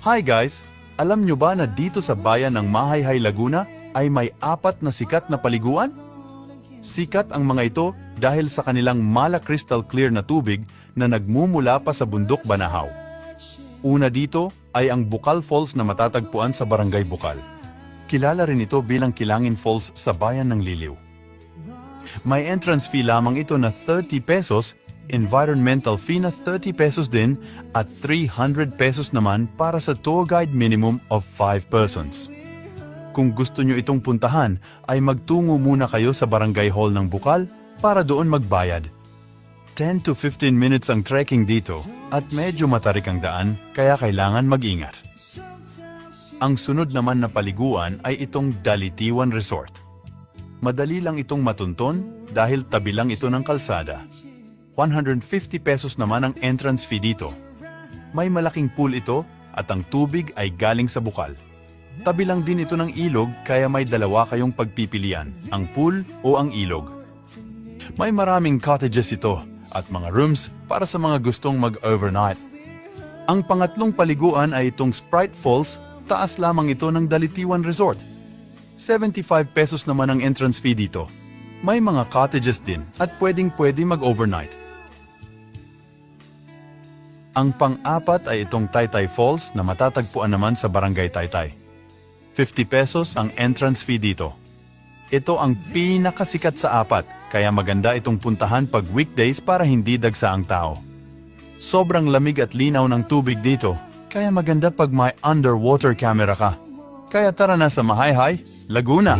Hi guys! Alam nyo ba na dito sa bayan ng Mahayhay, Laguna ay may 4 na sikat na paliguan? Sikat ang mga ito dahil sa kanilang mala crystal clear na tubig na nagmumula pa sa bundok Banahaw. Una dito ay ang Bukal Falls na matatagpuan sa Barangay Bukal. Kilala rin ito bilang Kilangin Falls sa bayan ng Liliw. May entrance fee lamang ito na 30 pesos, environmental fee na 30 pesos din at 300 pesos naman para sa tour guide minimum of 5 persons. Kung gusto nyo itong puntahan ay magtungo muna kayo sa Barangay Hall ng Bukal para doon magbayad. 10 to 15 minutes ang trekking dito at medyo matarik ang daan kaya kailangan mag-ingat. Ang sunod naman na paliguan ay itong Dalitiwan Resort. Madali lang itong matunton dahil tabi lang ito ng kalsada. 150 pesos naman ang entrance fee dito. May malaking pool ito at ang tubig ay galing sa bukal. Tabi lang din ito ng ilog kaya may dalawa kayong pagpipilian, ang pool o ang ilog. May maraming cottages ito at mga rooms para sa mga gustong mag-overnight. Ang pangatlong paliguan ay itong Sprite Falls, taas lamang ito ng Dalitiwan Resort. 75 pesos naman ang entrance fee dito. May mga cottages din at pwedeng-pwede mag-overnight. Ang pang-apat ay itong Taytay Falls na matatagpuan naman sa Barangay Taytay. 50 pesos ang entrance fee dito. Ito ang pinakasikat sa apat, kaya maganda itong puntahan pag weekdays para hindi dagsa ang tao. Sobrang lamig at linaw ng tubig dito, kaya maganda pag may underwater camera ka. Kaya tara na sa Mahayhay, Laguna!